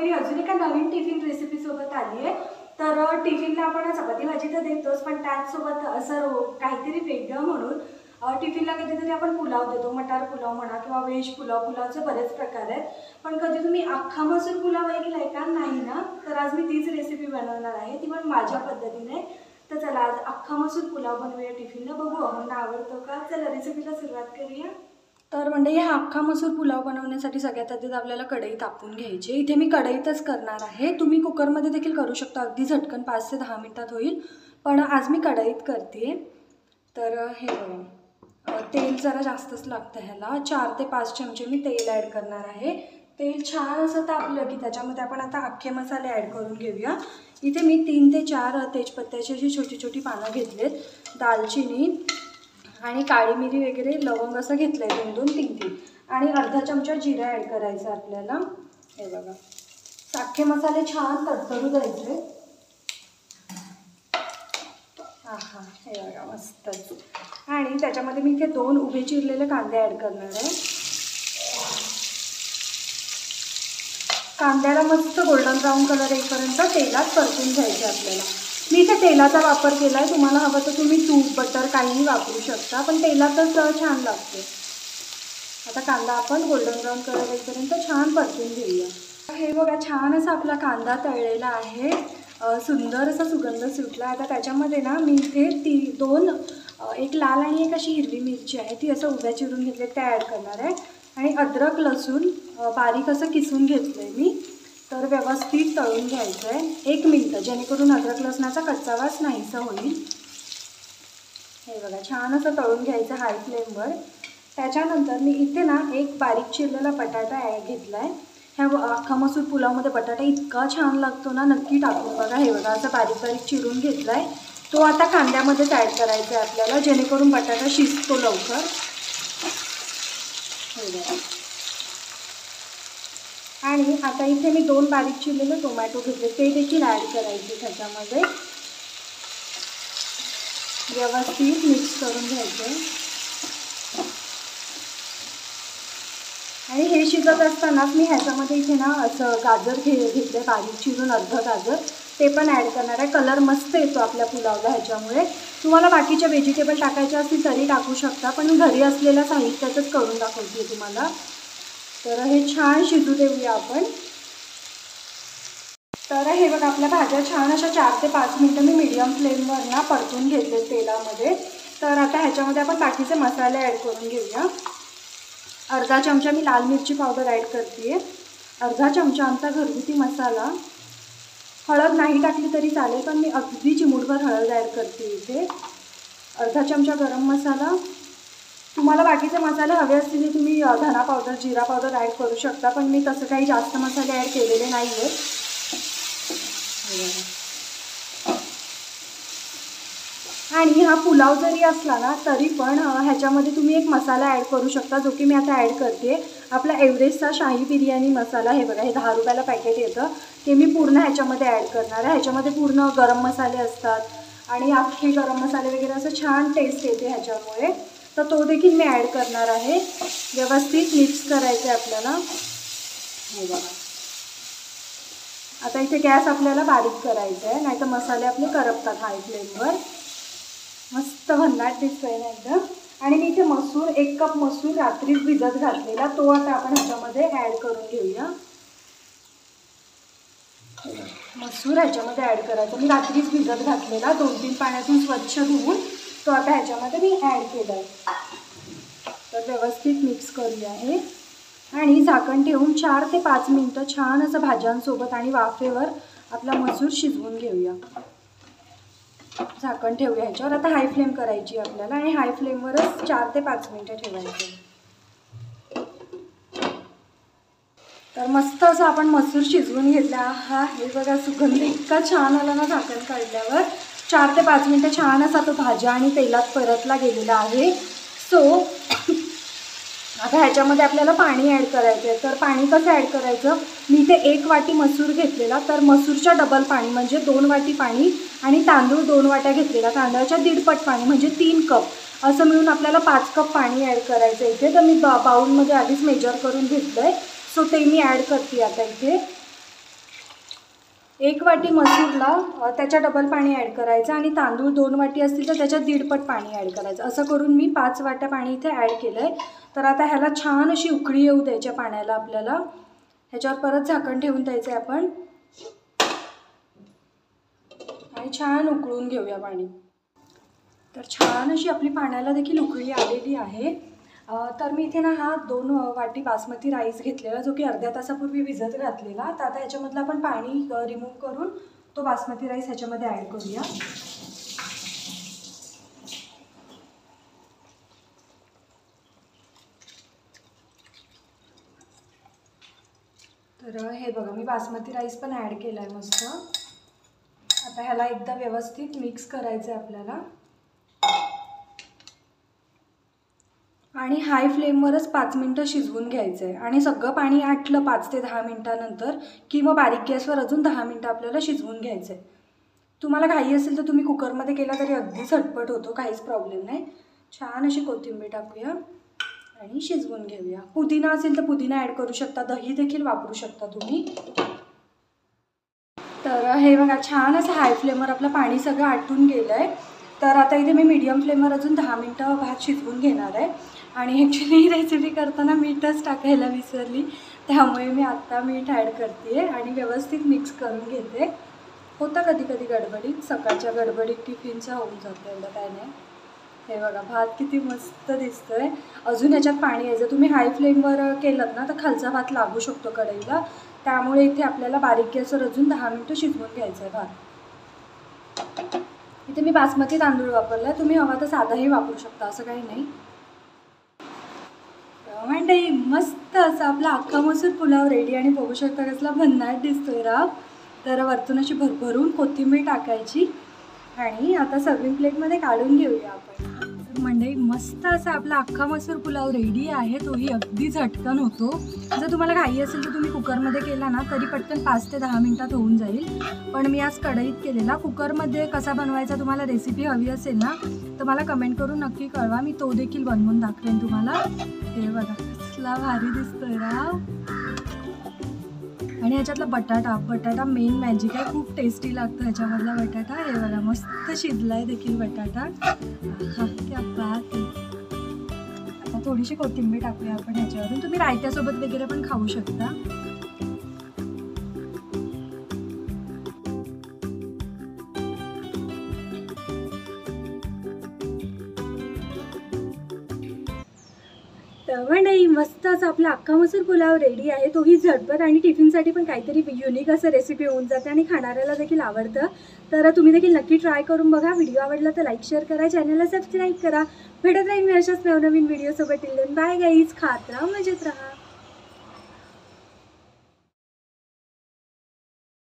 मी अजून एका नवीन tiffin recipe सोबत आली आहे। तर टिफिनला आपण चपाती भाजी तर देतोच, पण त्याचसोबत असं काहीतरी वेगळं म्हणून टिफिनला कधीतरी आपण पुलाव देतो, मटार पुलाव म्हणा किंवा व्हेज पुलाव। पुलावचे बरेच प्रकार आहेत, पण कधी तुम्ही अख्खा मसूर पुलाव ऐकलाय का? नाही ना? तर आज मी तीच रेसिपी बनवणार आहे, ती पण माझ्या पद्धतीने। तर चला आज अख्खा मसूर पुलाव बनवूया टिफिनला, बघू अहोंना आवडतो का। चला रेसिपीला सुरुवात करूया। तर म्हणजे हा अख्खा मसूर पुलाव बनवण्यासाठी सगळ्यात आधी आपल्याला कढई तापवून घ्यायची। इथे मी कढईतच करणार आहे, तुम्ही कुकरमध्ये देखील करू शकता, अगदी झटकन 5 ते 10 मिनिटात होईल, पण आज मी कढईत करते। तर हे बघा, तेल जरा जास्तच लागतं ह्याला, 4 ते 5 चमचे मी तेल ॲड करणार आहे। तेल छान असं तापलं की त्याच्यामध्ये आपण आता अख्खे मसाले ॲड करून घेऊया। इथे मी 3 ते 4 तेजपत्त्याची अशी छोटी छोटी पानं घेतलेत, दालचिनी आणि काळी मिरी वगैरे, लवंग असं घेतलं आहे 2-2 3-3, आणि अर्धा चमचा जिरा ॲड करायचा आपल्याला। हे बघा, अख्खे मसाले छान तडतडू द्यायचे। हा हे बघा मस्तच। आणि त्याच्यामध्ये मी इथे 2 उभे चिरलेले कांदे ॲड करणार आहे। कांद्याला मस्त गोल्डन ब्राऊन कलर येईपर्यंत तेलात परतून घ्यायचं आपल्याला। मी इथे तेलाचा वापर केला आहे, तुम्हाला हवं तर तुम्ही तूप बटर काहीही वापरू शकता, पण तेलातच छान लागते। आता कांदा आपण गोल्डन ब्राऊन कलर येईपर्यंत छान परतून घेऊया। हे बघा, छान असा आपला कांदा तळलेला आहे, सुंदर असा सुगंध सुटला। आता त्याच्यामध्ये ना मी इथे एक लाल आणि एक अशी हिरवी मिरची आहे, ती असं उभ्या चिरून घेतले, त्या ॲड करणार आहे। आणि अद्रक लसूण बारीक असं किसून घेतलं आहे मी, तर व्यवस्थित तळून घ्यायचं आहे 1 मिनिट, जेणेकरून अद्रक लसणाचा कच्चा वास नाहीसा होईल। हे बघा, छान असं तळून घ्यायचं हाय फ्लेमवर। त्याच्यानंतर मी इथे ना एक बारीक चिरलेला बटाटा घेतला आहे। ह्या अख्खा मसूर पुलावमध्ये बटाटा इतका छान लागतो ना, नक्की टाकून बघा। हे बघा, असं बारीक बारीक चिरून घेतला आहे, तो आता कांद्यामध्येच ॲड करायचा आहे आपल्याला, जेणेकरून बटाटा शिजतो लवकर। हे बघा, आणि आता इथे मी 2 बारीक चिरलेले टोमॅटो घेतले, ते देखील ॲड करायचे त्याच्यामध्ये। व्यवस्थित मिक्स करून घ्यायचे। आणि हे शिजत असतानाच मी ह्याच्यामध्ये इथे ना असं गाजर घेतलं बारीक चिरून, अर्धं गाजर, ते पण ॲड करणार आहे। कलर मस्त येतो आपल्या पुलावला ह्याच्यामुळे। तुम्हाला बाकीच्या व्हेजिटेबल टाकायच्या असतील तरी टाकू शकता, पण मी घरी असलेल्या साहित्यातच करून दाखवते तुम्हाला। तर हे छान शिजू देऊया आपण। तर हे बघा, आपल्या भाज्या छान अशा 4 ते 5 मिनिटं मी मीडियम फ्लेमवर ना परतून घेतले तेलामध्ये। तर आता ह्याच्यामध्ये आपण बाकीचे मसाले ॲड करून घेऊया। अर्धा चमचा मी लाल मिरची पावडर ॲड करते, अर्धा चमचा आमचा घरगुती मसाला, हळद नाही टाकली तरी चालेल, पण मी अगदी चिमूटभर हळद ॲड करते इथे, अर्धा चमचा गरम मसाला। तुम्हाला बाकीचे मसाले हवे असतील तर तुम्ही धना पावडर, जिरा पावडर ॲड करू शकता, पण मी तसं काही जास्त मसाले ॲड केलेले नाही आहेत। आणि हा पुलाव जरी असला ना तरी पण ह्याच्यामध्ये तुम्ही एक मसाला ॲड करू शकता, जो की मी आता ॲड करते, आपला एव्हरेस्टचा शाही बिर्याणी मसाला। हे बघा, हे 10 रुपयाला पॅकेट येतं, ते मी पूर्ण ह्याच्यामध्ये ॲड करणार आहे। ह्याच्यामध्ये पूर्ण गरम मसाले असतात आणि अख्खे गरम मसाले वगैरे, असं छान टेस्ट येते ह्याच्यामुळे, तर तो देखील मी ॲड करणार आहे। व्यवस्थित मिक्स करायचं आहे आपल्याला। हे बघा, आता इथे गॅस आपल्याला बारीक करायचा आहे, नाहीतर मसाले आपले करपतात हाय फ्लेमवर। मस्त भन्नाट दिसतोय ना एकदम। आणि मी इथे मसूर, 1 कप मसूर रात्रीच भिजत घातलेला, तो आता आपण ह्याच्यामध्ये ॲड करून घेऊया। मसूर ह्याच्यामध्ये ॲड करायचा, मी रात्रीच भिजत घातलेला, 2-3 पाण्यातून स्वच्छ धुवून तो आता ह्याच्यामध्ये मी ॲड केला आहे। तर व्यवस्थित मिक्स करूया हे, आणि झाकण ठेवून 4 ते 5 मिनिटं छान असं भाज्यांसोबत आणि वाफेवर आपला मसूर शिजवून घेऊया। झाकण ठेवूया ह्याच्यावर, आता हाय फ्लेम करायची आपल्याला, आणि हाय फ्लेमवरच 4 ते 5 मिनिटं ठेवायचं। तर मस्त असं आपण मसूर शिजवून घेतला। हा हे बघा, सुगंध इतका छान आला ना झाकण काढल्यावर। 4 ते 5 मिनिटं छान असा तो भाज्या आणि तेलात परतला गेलेला आहे। सो आता ह्याच्यामध्ये आपल्याला पाणी ॲड करायचं आहे। तर पाणी कसं ॲड करायचं, मी इथे 1 वाटी मसूर घेतलेला, तर मसूरच्या डबल पाणी म्हणजे 2 वाटी पाणी, आणि तांदूळ 2 वाट्या घेतलेला, तांदळाच्या 1.5 पट पाणी म्हणजे 3 कप, असं मिळून आपल्याला 5 कप पाणी ॲड करायचं इथे। तर मी बाउलमध्ये आधीच मेजर करून घेतलं आहे, सो ते मी ॲड करते आता इथे। 1 वाटी मसूरला त्याच्या डबल पाणी ॲड करायचं आणि तांदूळ 2 वाटी असतील तर त्याच्यात 1.5 पट पाणी ॲड करायचं. असं करून मी 5 वाट्या पाणी इथे ॲड केलं आहे. तर आता ह्याला छान अशी उकळी येऊ द्यायच्या पाण्याला आपल्याला. ह्याच्यावर परत झाकण ठेवून द्यायचं आहे आपण आणि छान उकळून घेऊया पाणी. तर छान अशी आपली पाण्याला देखील उकळी आलेली आहे. तर मी इथे ना हा 2 वाटी बासमती राईस घेतलेला, जो की अर्ध्या तासापूर्वी भिजत घातलेला. तर आता ह्याच्यामधलं आपण पाणी रिमूव्ह करून तो बासमती राईस ह्याच्यामध्ये ॲड करूया. तर हे बघा मी बासमती राईस पण ॲड केला आहे मस्त. आता ह्याला एकदा व्यवस्थित मिक्स करायचं आहे आपल्याला आणि हाय फ्लेमवरच 5 मिनटं शिजवून घ्यायचं आहे. आणि सगळं पाणी आटलं 5 ते 10 मिनटानंतर की मग बारीक गॅसवर अजून 10 मिनटं आपल्याला शिजवून घ्यायचं आहे. तुम्हाला घाई असेल तर तुम्ही कुकरमध्ये केला तरी अगदी झटपट होतो, काहीच प्रॉब्लेम नाही. छान अशी कोथिंबीर टाकूया आणि शिजवून घेऊया. पुदिना असेल तर पुदिना ॲड करू शकता, दही देखील वापरू शकता तुम्ही. तर हे बघा छान असं हाय फ्लेमवर आपलं पाणी सगळं आटून गेलं आहे. तर आता इथे मी मीडियम फ्लेमवर अजून 10 मिनटं भात शिजवून घेणार आहे. आणि ॲक्च्युली ही रेसिपी करताना मीठच टाकायला विसरली, त्यामुळे मी आत्ता मीठ ॲड करते आहे आणि व्यवस्थित मिक्स करून घेते. होतं कधी कधी गडबडीत, सकाळच्या गडबडीत टिफिनच्या होऊन जातं, एवढं काय नाही. हे बघा भात किती मस्त दिसतो आहे. अजून ह्याच्यात पाणी आहे. जर तुम्ही हाय फ्लेमवर केलं ना तर खालचा भात लागू शकतो कढईला, त्यामुळे इथे आपल्याला बारीक गॅसवर अजून 10 मिनटं शिजवून घ्यायचं आहे भात. इथे मी बासमती तांदूळ वापरला, तुम्ही हवा तर साधाही वापरू शकता, असं काही नाही. मंडळी मस्त असा आपला अख्खा मसूर पुलाव रेडी. आणि बघू शकता कसला भन्नाट दिसतोय राव. तर वरतून अशी भरभरून कोथिंबीर टाकायची आणि आता सर्विंग प्लेटमध्ये काढून घेऊया आपण. मंडळी मस्त असा आपला अख्खा मसूर पुलाव रेडी आहे. तोही अगदी झटकन होतो. जर तुम्हाला घाई असेल तर तुम्ही कुकरमध्ये केला ना तरी पटकन 5 ते 10 मिनटात होऊन जाईल. पण मी आज कढईत केलेला. कुकरमध्ये कसा बनवायचा तुम्हाला रेसिपी हवी असेल ना तर मला कमेंट करून नक्की कळवा, मी तो देखील बनवून दाखवेन तुम्हाला. हे बघा कसला भारी दिसतोय राव. आणि ह्याच्यातला बटाटा मेन मॅजिक आहे, खूप टेस्टी लागतो ह्याच्यामधला बटाटा. हे बघा मस्त शिजलाय देखील बटाटा. हा क्या बात आहे. आता थोडीशी कोथिंबीर टाकूया आपण ह्याच्यावरून. तुम्ही रायत्यासोबत वगैरे पण खाऊ शकता. तर नाही मस्त असं आपला अख्खा मसूर पुलाव रेडी आहे. तोही झटपट आणि टिफिनसाठी पण काहीतरी युनिक असं रेसिपी होऊन जाते आणि खाणाऱ्याला देखील आवडतं. तर तुम्ही देखील नक्की ट्राय करून बघा. व्हिडिओ आवडला तर लाईक शेअर करा, चॅनलला सबस्क्राईब करा. भेटत राहील मी अशाच नवनवीन व्हिडिओसोबत. Till then bye guys. खात राहा, मजेत राहा.